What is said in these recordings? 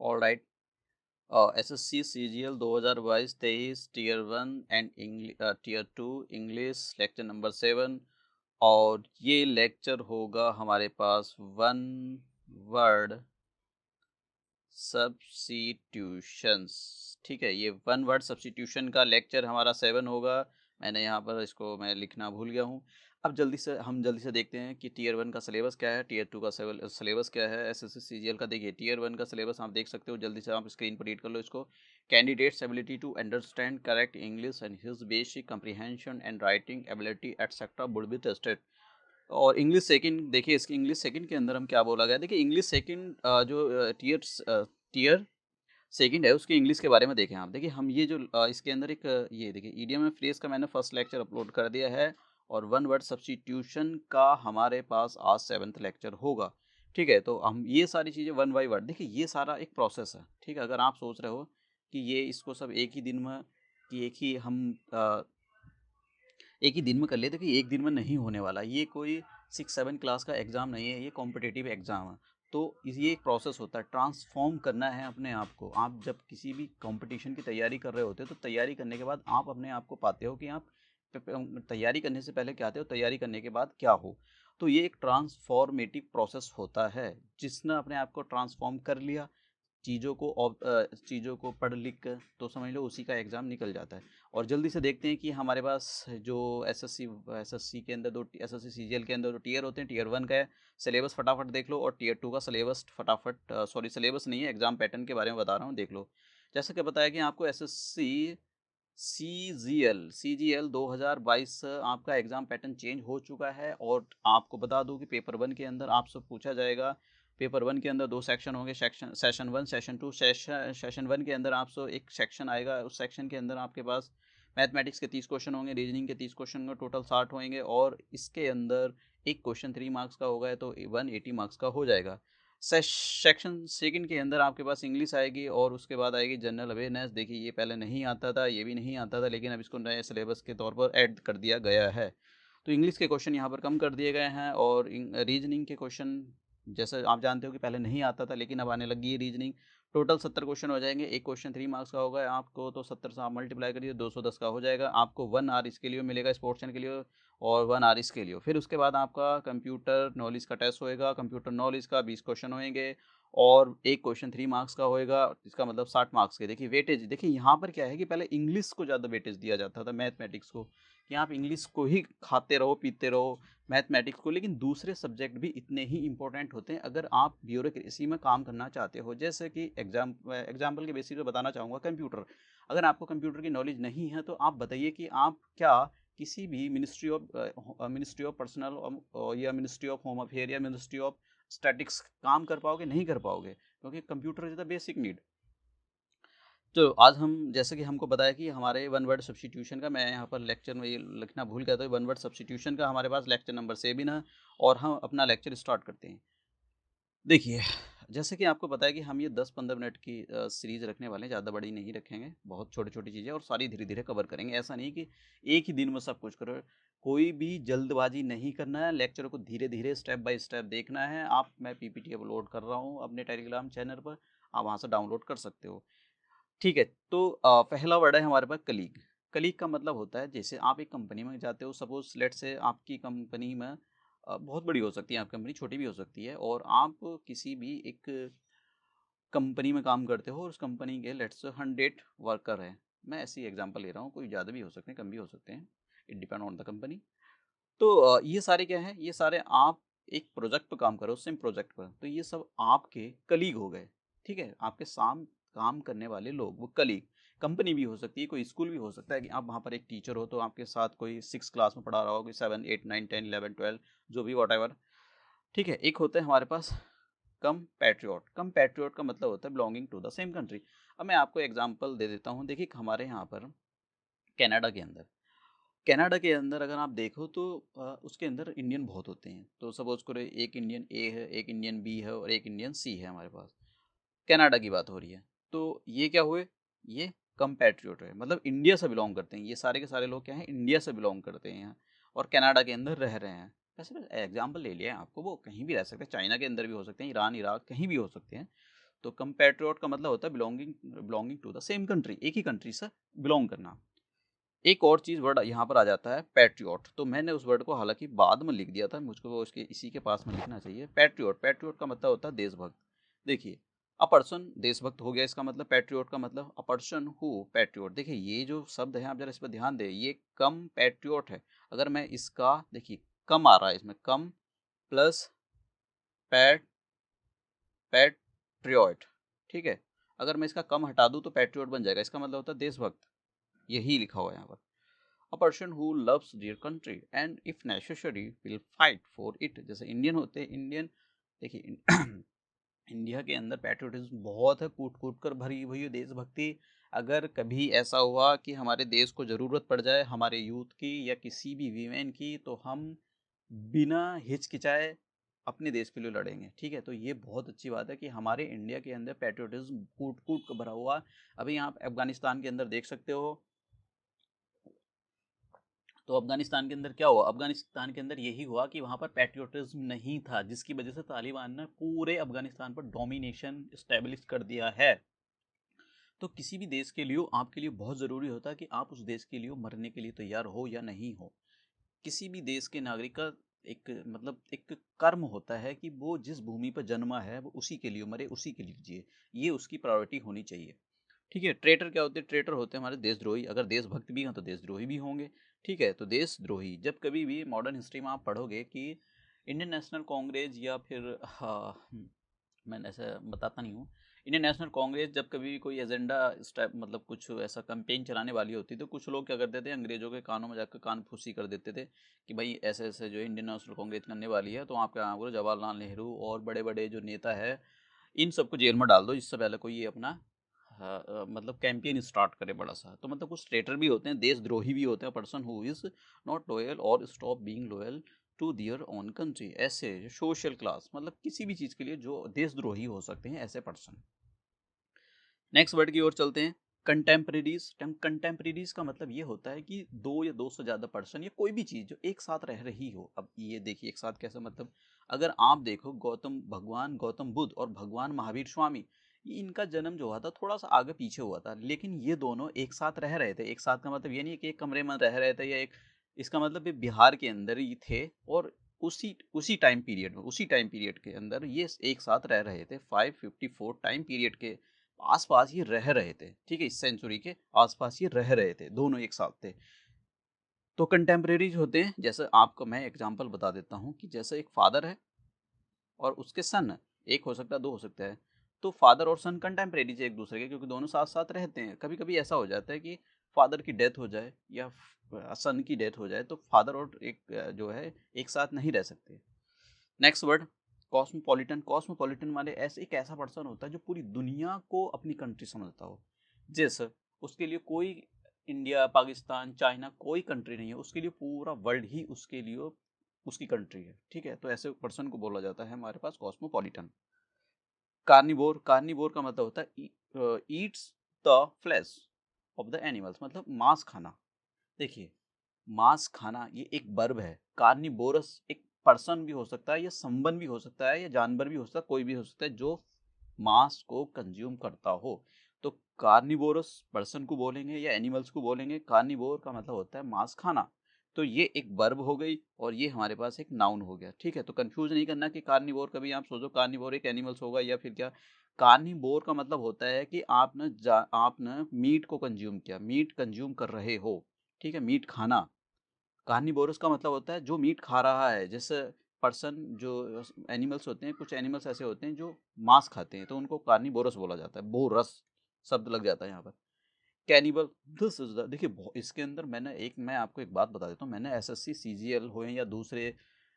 All right. SSC CGL 2022-23 tier 1 and tier 2 English lecture number 7। और ये lecture होगा हमारे पास वन वर्ड सब्स्टिट्यूशंस। ठीक है, ये वन वर्ड सब्स्टिट्यूशन का लेक्चर हमारा 7 होगा। मैंने यहाँ पर इसको मैं लिखना भूल गया हूँ। अब जल्दी से देखते हैं कि टीयर 1 का सिलेबस क्या है, टीयर 2 का सिलेबस क्या है। एसएससी सीजीएल का देखिए टीयर 1 का सिलेबस आप देख सकते हो, जल्दी से आप स्क्रीन पर रीड कर लो इसको। Candidates ability to understand correct English and his basic comprehension and writing ability et cetera would be tested. और इंग्लिश सेकंड देखिए, इसकी इंग्लिश सेकंड के अंदर हम क्या बोला गया, देखिए इंग्लिश सेकंड जो टीयर सेकंड है उसकी इंग्लिश के बारे में देखें आप। देखिए हम ये जो इसके अंदर एक ये देखिए ईडियम एंड फ्रेज का मैंने फर्स्ट लेक्चर अपलोड कर दिया है, और वन वर्ड सब्स्टिट्यूशन का हमारे पास आज 7th लेक्चर होगा। ठीक है, तो हम ये सारी चीज़ें वन बाई वर्ड, देखिए ये सारा एक प्रोसेस है। ठीक है, अगर आप सोच रहे हो कि ये इसको सब एक ही दिन में कि एक ही दिन में कर लेते, कि एक दिन में नहीं होने वाला। ये कोई 6-7 क्लास का एग्ज़ाम नहीं है, ये कॉम्पिटिटिव एग्ज़ाम है। तो ये एक प्रोसेस होता है, ट्रांसफॉर्म करना है अपने आप को। आप जब किसी भी कंपटीशन की तैयारी कर रहे होते हो तो तैयारी करने के बाद आप अपने आप को पाते हो कि आप तैयारी करने से पहले क्या थे और तैयारी करने के बाद क्या हो। तो ये एक ट्रांसफॉर्मेटिव प्रोसेस होता है। जिसने अपने आप को ट्रांसफॉर्म कर लिया, चीज़ों को पढ़ लिख कर, तो समझ लो उसी का एग्ज़ाम निकल जाता है। और जल्दी से देखते हैं कि हमारे पास जो एसएससी के अंदर दो एसएससी सीजीएल के अंदर जो टीयर होते हैं, टीयर 1 का सिलेबस फटाफट देख लो, और टीयर 2 का सिलेबस फटाफट सॉरी सिलेबस नहीं है, एग्ज़ाम पैटर्न के बारे में बता रहा हूँ, देख लो। जैसा कि बताया कि आपको एसएससी सीजीएल 2022 आपका एग्ज़ाम पैटर्न चेंज हो चुका है। और आपको बता दूं कि पेपर 1 के अंदर आपसे पूछा जाएगा। पेपर 1 के अंदर 2 सेक्शन होंगे, सेशन 1 सेशन 2। सेशन 1 के अंदर आपसे एक सेक्शन आएगा, उस सेक्शन के अंदर आपके पास मैथमेटिक्स के 30 क्वेश्चन होंगे, रीजनिंग के 30 क्वेश्चन होंगे, टोटल 60 होंगे। और इसके अंदर एक क्वेश्चन 3 मार्क्स का होगा, तो 180 मार्क्स का हो जाएगा। सेक्शन सेकंड के अंदर आपके पास इंग्लिश आएगी, और उसके बाद आएगी जनरल अवेयरनेस। देखिए ये पहले नहीं आता था, ये भी नहीं आता था, लेकिन अब इसको नए सिलेबस के तौर पर ऐड कर दिया गया है। तो इंग्लिश के क्वेश्चन यहाँ पर कम कर दिए गए हैं। और रीजनिंग के क्वेश्चन जैसे आप जानते हो कि पहले नहीं आता था, लेकिन अब आने लगी है रीजनिंग। टोटल 70 क्वेश्चन हो जाएंगे, एक क्वेश्चन 3 मार्क्स का होगा आपको, तो 70 से आप मल्टीप्लाई करिए, 210 का हो जाएगा। आपको 1 आवर इसके लिए मिलेगा, इस पोर्शन के लिए, और 1 आवर इसके लिए। फिर उसके बाद आपका कंप्यूटर नॉलेज का टेस्ट होएगा, कंप्यूटर नॉलेज का 20 क्वेश्चन होंगे, और एक क्वेश्चन 3 मार्क्स का होएगा, इसका मतलब 60 मार्क्स के। देखिए वेटेज, देखिए यहाँ पर क्या है कि पहले इंग्लिश को ज़्यादा वेटेज दिया जाता था, मैथमेटिक्स को, कि आप इंग्लिश को ही खाते रहो पीते रहो, मैथमेटिक्स को। लेकिन दूसरे सब्जेक्ट भी इतने ही इंपॉर्टेंट होते हैं अगर आप ब्यूरोक्रेसी में काम करना चाहते हो। जैसे कि एग्जाम्पल के बेसिस पे बताना चाहूँगा, कंप्यूटर। अगर आपको कंप्यूटर की नॉलेज नहीं है, तो आप बताइए कि आप क्या किसी भी मिनिस्ट्री ऑफ पर्सनल या मिनिस्ट्री ऑफ होम अफेयर या मिनिस्ट्री ऑफ स्टैटिक्स काम कर पाओगे? नहीं कर पाओगे, क्योंकि computer is the basic need. तो आज हम, जैसे कि हमको बताया कि हमारे वन वर्ड सब्स्टिट्यूशन का, मैं यहाँ पर लेक्चर में ये लिखना भूल गया था, वन वर्ड सब्स्टिट्यूशन का हमारे पास लेक्चर नंबर 7 है। और हम अपना लेक्चर स्टार्ट करते हैं। देखिए, जैसे कि आपको पता है कि हम ये 10-15 मिनट की सीरीज़ रखने वाले हैं, ज़्यादा बड़ी नहीं रखेंगे, बहुत छोटी-छोटी चीज़ें, और सारी धीरे-धीरे कवर करेंगे। ऐसा नहीं कि एक ही दिन में सब कुछ करो। कोई भी जल्दबाजी नहीं करना है, लेक्चर को धीरे-धीरे स्टेप बाय स्टेप देखना है। मैं पीपीटी अपलोड कर रहा हूँ अपने टेलीग्राम चैनल पर, आप वहाँ से डाउनलोड कर सकते हो। ठीक है, तो पहला वर्ड है हमारे पास कलीग। कलीग का मतलब होता है, जैसे आप एक कंपनी में जाते हो, सपोज लेट से आपकी कंपनी में बहुत बड़ी हो सकती है आपकी कंपनी, छोटी भी हो सकती है, और आप किसी भी एक कंपनी में काम करते हो, और उस कंपनी के लेट्स से 100 वर्कर हैं। मैं ऐसी एग्जांपल ले रहा हूँ, कोई ज़्यादा भी हो सकते हैं, कम भी हो सकते हैं, it depend on the company. तो ये सारे क्या हैं, ये सारे आप एक प्रोजेक्ट पर काम करो, सेम प्रोजेक्ट पर, तो ये सब आपके कलीग हो गए। ठीक है, आपके साम काम करने वाले लोग, वो कलीग। कंपनी भी हो सकती है, कोई स्कूल भी हो सकता है कि आप वहाँ पर एक टीचर हो, तो आपके साथ कोई 6 क्लास में पढ़ा रहा हो, कोई 7 8 9 10 11 12, जो भी वॉट एवर। ठीक है, एक होता है हमारे पास कम पैट्रियोट। कम पैट्रियोट का मतलब होता है belonging to the same country. अब मैं आपको एग्जांपल दे देता हूँ। देखिए हमारे यहाँ पर कनाडा के अंदर अगर आप देखो, तो उसके अंदर इंडियन बहुत होते हैं। तो सपोज करो एक इंडियन ए है, एक इंडियन बी है, और एक इंडियन सी है हमारे पास। कनाडा की बात हो रही है। तो ये क्या हुए, ये कंपैट्रियोट है, मतलब इंडिया से बिलोंग करते हैं। ये सारे के सारे लोग क्या हैं, इंडिया से बिलोंग करते हैं यहाँ, और कनाडा के अंदर रह रहे हैं। वैसे एग्जाम्पल ले लिया है आपको, वो कहीं भी रह सकते हैं, चाइना के अंदर भी हो सकते हैं, ईरान इराक कहीं भी हो सकते हैं। तो कंपैट्रियोट का मतलब होता है belonging to the same country, एक ही कंट्री से बिलोंग करना। एक और चीज़ वर्ड यहाँ पर आ जाता है पैट्रियोट, तो मैंने उस वर्ड को हालांकि बाद में लिख दिया था, मुझको वो उसके इसी के पास में लिखना चाहिए। पैट्रियोट, पैट्रियोट का मतलब होता है देशभक्त। देखिए अ पर्सन देशभक्त हो गया, इसका मतलब पैट्रियोट का मतलब अ पर्सन हु पैट्रियोट। देखिए ये जो शब्द है आप जरा इस पर ध्यान दें, ये कम पैट्रियोट है। अगर मैं इसका देखिए कम आ रहा है इसमें, कम प्लस पैट पैट्रियोट, ठीक है। अगर मैं इसका कम हटा दूं तो पैट्रियोट बन जाएगा, इसका मतलब होता है देशभक्त, यही लिखा हुआ है यहाँ पर। A person who loves their country and if necessary will fight for it। जैसे इंडियन होते हैं, इंडियन देखिए इंडिया के अंदर पैट्रियोटिज्म बहुत है, कूट कूट कर भरी हुई देशभक्ति। अगर कभी ऐसा हुआ कि हमारे देश को ज़रूरत पड़ जाए हमारे यूथ की या किसी भी वीमेन की, तो हम बिना हिचकिचाए अपने देश के लिए लड़ेंगे, ठीक है। तो ये बहुत अच्छी बात है कि हमारे इंडिया के अंदर पैट्रियोटिज्म कूट कूट कर भरा हुआ। अभी आप अफगानिस्तान के अंदर देख सकते हो, तो अफगानिस्तान के अंदर क्या हुआ, अफगानिस्तान के अंदर यही हुआ कि वहाँ पर पैट्रियोटिज्म नहीं था, जिसकी वजह से तालिबान ने पूरे अफगानिस्तान पर डोमिनेशन स्टैब्लिश कर दिया है। तो किसी भी देश के लिए आपके लिए बहुत ज़रूरी होता है कि आप उस देश के लिए मरने के लिए तैयार हो या नहीं हो। किसी भी देश के नागरिक का एक मतलब एक कर्म होता है कि वो जिस भूमि पर जन्मा है वो उसी के लिए मरे, उसी के लिए जिए, ये उसकी प्रायोरिटी होनी चाहिए, ठीक है। ट्रेटर क्या होते हैं, ट्रेटर होते हैं हमारे देशद्रोही। अगर देशभक्त भी हैं तो देशद्रोही भी होंगे, ठीक है। तो देशद्रोही जब कभी भी मॉडर्न हिस्ट्री में आप पढ़ोगे कि इंडियन नेशनल कांग्रेस या फिर मैं ऐसा बताता नहीं हूँ, इंडियन नेशनल कांग्रेस जब कभी भी कोई एजेंडा स्टेप मतलब कुछ ऐसा कैंपेन चलाने वाली होती तो कुछ लोग क्या करते थे, अंग्रेजों के कानों में जाकर कान फूसी कर देते थे कि भाई ऐसे ऐसे जो इंडियन नेशनल कांग्रेस करने वाली है, तो आप क्या करो, जवाहरलाल नेहरू और बड़े बड़े जो नेता है इन सबको जेल में डाल दो, इससे पहले कोई ये अपना मतलब कैंपेन स्टार्ट करे बड़ा सा। तो मतलब कुछ ट्रेटर भी होते हैं, देशद्रोही भी होते हैं, person who is not loyal और stop being loyal to their own country. ऐसे सोशल क्लास मतलब किसी भी चीज़ के लिए जो देशद्रोही हो सकते हैं ऐसे पर्सन। नेक्स्ट वर्ड की ओर चलते हैं, कंटेम्प्रेरीज। कंटेम्प्रेरीज का मतलब ये होता है कि दो या दो से ज़्यादा पर्सन या कोई भी चीज़ जो एक साथ रह रही हो। अब ये देखिए एक साथ कैसा मतलब, अगर आप देखो भगवान गौतम बुद्ध और भगवान महावीर स्वामी, ये इनका जन्म जो हुआ था थोड़ा सा आगे पीछे हुआ था, लेकिन ये दोनों एक साथ रह रहे थे। एक साथ का मतलब ये नहीं है कि एक कमरे में रह रहे थे या एक, इसका मतलब ये बिहार के अंदर ही थे और उसी टाइम पीरियड के अंदर ये एक साथ रह रहे थे। 554 टाइम पीरियड के आसपास ये रह रहे थे, ठीक है। इस सेंचुरी के आसपास ये रह रहे थे, दोनों एक साथ थे। तो कंटेम्प्रेरीज होते हैं, जैसे आपको मैं एग्जांपल बता देता हूँ कि जैसे एक फादर है और उसके सन, एक हो सकता है दो हो सकता है, तो फादर और सन कंटेम्प्रेरीज एक दूसरे के, क्योंकि दोनों साथ साथ रहते हैं। कभी कभी ऐसा हो जाता है कि फादर की डेथ हो जाए या सन की डेथ हो जाए तो फादर और एक जो है एक साथ नहीं रह सकते। Next word, cosmopolitan. कॉस्मोपॉलिटन माने ऐसे एक ऐसा पर्सन होता है जो पूरी दुनिया को अपनी कंट्री समझता हो। जैसे उसके लिए कोई इंडिया पाकिस्तान चाइना कोई कंट्री नहीं है, उसके लिए पूरा वर्ल्ड ही उसके लिए उसकी कंट्री है, ठीक है। तो ऐसे पर्सन को बोला जाता है हमारे पास कॉस्मोपॉलिटन। कार्निवोर, कार्निवोर का मतलब होता है eats the flash of the animals, मतलब मांस खाना। देखिए मांस खाना ये एक वर्ब है। कार्निवोरस एक पर्सन भी हो सकता है या संबंध भी हो सकता है या जानवर भी हो सकता है, कोई भी हो सकता है जो मांस को कंज्यूम करता हो। तो कार्निवोरस पर्सन को बोलेंगे या एनिमल्स को बोलेंगे। कार्निवोर का मतलब होता है मांस खाना। तो ये एक वर्ब हो गई और ये हमारे पास एक नाउन हो गया, ठीक है। तो कंफ्यूज नहीं करना कि कार्निवोर, कभी आप सोचो कार्निवोर एक एनिमल्स होगा या फिर क्या। कार्निवोर का मतलब होता है कि आपने मीट को कंज्यूम किया, मीट कंज्यूम कर रहे हो, ठीक है, मीट खाना। कार्निवोरस का मतलब होता है जो मीट खा रहा है। जैसे पर्सन जो एनिमल्स होते हैं, कुछ एनिमल्स ऐसे होते हैं जो मांस खाते हैं, तो उनको कार्निवोरस बोला जाता है। बोरस शब्द लग जाता है यहाँ पर। कैनिबल, दिस इज द, देखिए इसके अंदर मैं आपको एक बात बता देता हूँ। मैंने एसएससी सीजीएल हो या दूसरे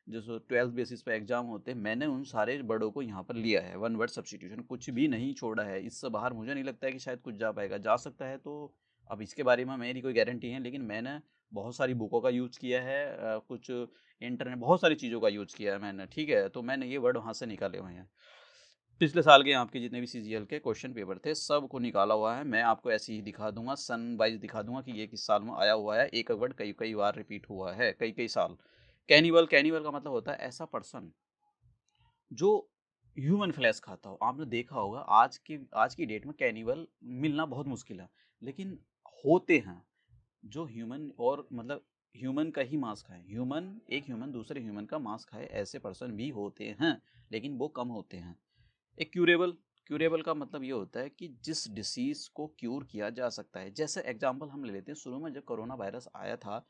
जो 12th बेसिस पे एग्जाम होते हैं, मैंने उन सारे वर्डों को यहाँ पर लिया है। वन वर्ड सब्सटीट्यूशन कुछ भी नहीं छोड़ा है। इससे बाहर मुझे नहीं लगता है कि शायद कुछ जा पाएगा, जा सकता है तो अब इसके बारे में मेरी कोई गारंटी है, लेकिन मैंने बहुत सारी बुकों का यूज़ किया है, कुछ इंटरनेट बहुत सारी चीज़ों का यूज़ किया है मैंने, ठीक है। तो मैंने ये वर्ड वहाँ से निकाले हुए हैं। पिछले साल के आपके जितने भी सीजीएल के क्वेश्चन पेपर थे सब को निकाला हुआ है। मैं आपको ऐसे ही दिखा दूंगा, सन वाइज दिखा दूंगा कि ये किस साल में आया हुआ है। एक वर्ड कई कई बार रिपीट हुआ है, कई कई साल। कैनिबल, कैनिबल का मतलब होता है ऐसा पर्सन जो ह्यूमन फ्लैश खाता हो। आपने देखा होगा आज की डेट में कैनिबल मिलना बहुत मुश्किल है, लेकिन होते हैं जो ह्यूमन और मतलब ह्यूमन का ही मांस खाए, एक ह्यूमन दूसरे ह्यूमन का मांस खाए, ऐसे पर्सन भी होते हैं, लेकिन वो कम होते हैं। एक क्यूरेबल, क्यूरेबल का मतलब ये होता है कि जिस डिसीज को क्यूर किया जा सकता है। जैसे एग्जांपल हम ले लेते हैं, शुरू में जब कोरोना वायरस आया था,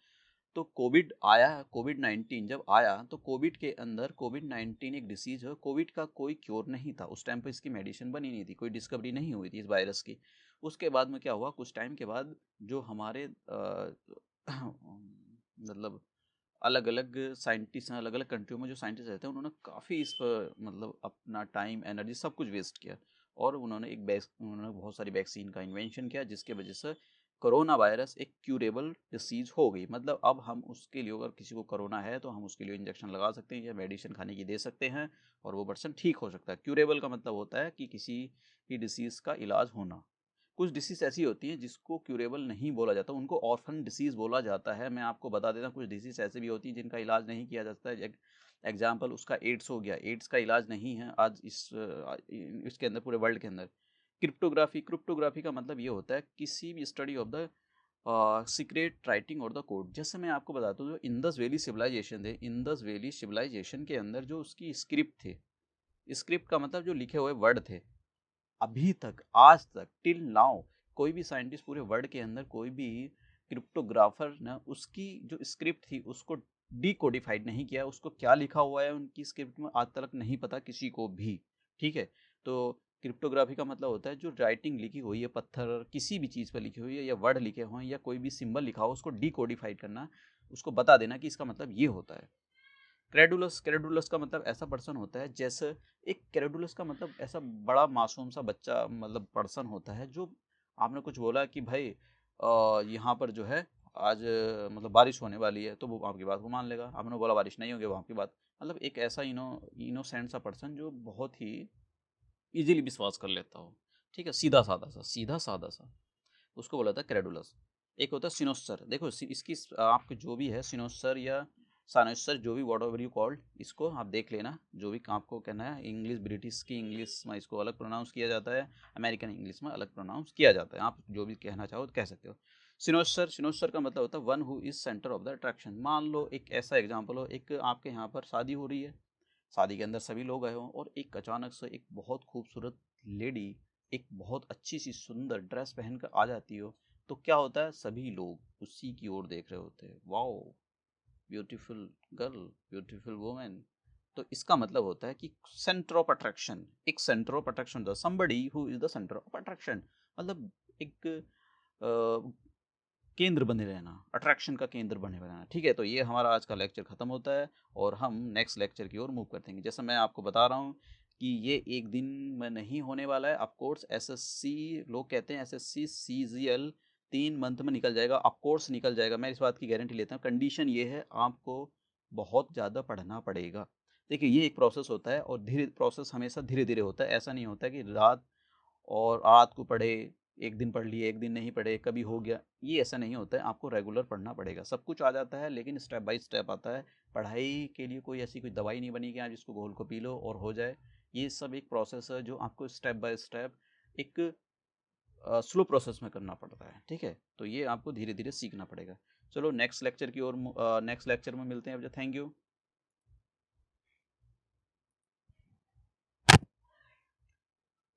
तो कोविड आया, कोविड 19 जब आया, तो कोविड के अंदर कोविड 19 एक डिसीज है, कोविड का कोई क्योर नहीं था उस टाइम पे, इसकी मेडिसिन बनी नहीं थी, कोई डिस्कवरी नहीं हुई थी इस वायरस की। उसके बाद में क्या हुआ, कुछ टाइम के बाद जो हमारे मतलब अलग अलग साइंटिस्ट हैं, अलग अलग कंट्रियों में जो साइंटिस्ट रहते हैं, उन्होंने काफ़ी इस पर मतलब अपना टाइम, एनर्जी, सब कुछ वेस्ट किया, और उन्होंने बहुत सारी वैक्सीन का इन्वेंशन किया, जिसके वजह से कोरोना वायरस एक क्यूरेबल डिसीज हो गई। मतलब अब हम उसके लिए, अगर किसी को कोरोना है तो हम उसके लिए इंजेक्शन लगा सकते हैं या मेडिसिन खाने की दे सकते हैं, और वो पर्सन ठीक हो सकता है। क्यूरेबल का मतलब होता है कि किसी भी डिसीज़ का इलाज होना। कुछ डिसीज़ ऐसी होती हैं जिसको क्यूरेबल नहीं बोला जाता, उनको ऑर्फन डिसीज़ बोला जाता है। मैं आपको बता देता हूँ, कुछ डिसीज़ ऐसे भी होती हैं जिनका इलाज नहीं किया जा सकता है। एग्जाम्पल उसका एड्स हो गया, एड्स का इलाज नहीं है आज इसके अंदर, पूरे वर्ल्ड के अंदर। क्रिप्टोग्राफी, क्रिप्टोग्राफी का मतलब ये होता है किसी भी study of the secret writing और द कोड। जैसे मैं आपको बताता हूँ, जो इंदस वैली सिविलाइजेशन थे, इंदस वैली सिविलाइजेशन के अंदर जो उसकी स्क्रिप्ट थे, स्क्रिप्ट का मतलब जो लिखे हुए वर्ड थे, अभी तक, आज तक, टिल नाउ, कोई भी साइंटिस्ट पूरे वर्ल्ड के अंदर, कोई भी क्रिप्टोग्राफर ने उसकी जो स्क्रिप्ट थी उसको डिकोडिफाइड नहीं किया। उसको क्या लिखा हुआ है उनकी स्क्रिप्ट में आज तक नहीं पता किसी को भी। ठीक है, तो क्रिप्टोग्राफी का मतलब होता है जो राइटिंग लिखी हुई है, पत्थर किसी भी चीज़ पर लिखी हुई है, या वर्ड लिखे हुए हैं, या कोई भी सिंबल लिखा हो, उसको डिकोडिफाइड करना, उसको बता देना कि इसका मतलब ये होता है। क्रेडुलस, क्रेडुलस का मतलब ऐसा पर्सन होता है, जैसे एक क्रेडुलस का मतलब ऐसा बड़ा मासूम सा बच्चा, मतलब पर्सन होता है, जो आपने कुछ बोला कि भाई यहाँ पर जो है आज मतलब बारिश होने वाली है, तो वो आपकी बात को मान लेगा। आपने बोला बारिश नहीं होगी, वो आपकी बात, मतलब एक ऐसा इनोसेंट सा पर्सन जो बहुत ही इजीली विश्वास कर लेता हो। ठीक है, सीधा साधा सा, सीधा साधा सा, उसको बोला था क्रेडुलस। एक होता है सिनोस्टर। देखो इसकी आपके जो भी है सिनोस्टर या सानोस्टर, जो भी वॉट एवर यू कॉल्ड, इसको आप देख लेना, जो भी आपको कहना है। इंग्लिश, ब्रिटिश की इंग्लिश में इसको अलग प्रोनाउंस किया जाता है, अमेरिकन इंग्लिश में अलग प्रोनाउंस किया जाता है। आप जो भी कहना चाहो तो कह सकते हो। सिनोस्टर, सिनोस्टर का मतलब होता है one who is centre of the attraction. मान लो एक ऐसा एग्जाम्पल हो, एक आपके यहाँ पर शादी हो रही है, शादी के अंदर सभी लोग आए हों, और एक अचानक से एक बहुत खूबसूरत लेडी, एक बहुत अच्छी सी सुंदर ड्रेस पहनकर आ जाती हो, तो क्या होता है, सभी लोग उसी की ओर देख रहे होते हैं। Wow, beautiful girl, beautiful women. तो इसका मतलब होता है कि सेंटर ऑफ अट्रैक्शन, एक सेंटर ऑफ अट्रैक्शन होता है, somebody who is the centre of attraction. मतलब एक केंद्र बने रहना, अट्रैक्शन का केंद्र बने रहना। ठीक है, तो ये हमारा आज का लेक्चर खत्म होता है, और हम नेक्स्ट लेक्चर की ओर मूव करते हैं। जैसे मैं आपको बता रहा हूँ कि ये एक दिन में नहीं होने वाला है। ऑफकोर्स एसएससी, लोग कहते हैं एसएससी सीजीएल 3 मंथ में निकल जाएगा, ऑफकोर्स निकल जाएगा, मैं इस बात की गारंटी लेता हूँ। कंडीशन ये है, आपको बहुत ज़्यादा पढ़ना पड़ेगा। देखिए, ये एक प्रोसेस होता है, और धीरे प्रोसेस हमेशा धीरे धीरे होता है। ऐसा नहीं होता है कि रात को पढ़े, एक दिन पढ़ लिए, एक दिन नहीं पढ़े, कभी हो गया, ये ऐसा नहीं होता है। आपको रेगुलर पढ़ना पड़ेगा। सब कुछ आ जाता है, लेकिन स्टेप बाय स्टेप आता है। पढ़ाई के लिए कोई ऐसी कोई दवाई नहीं बनी कि आप जिसको घोल को पी लो और हो जाए। ये सब एक प्रोसेस है जो आपको स्टेप बाय स्टेप एक स्लो प्रोसेस में करना पड़ता है। ठीक है, तो ये आपको धीरे धीरे सीखना पड़ेगा। चलो नेक्स्ट लेक्चर की ओर, नेक्स्ट लेक्चर में मिलते हैं। Thank you.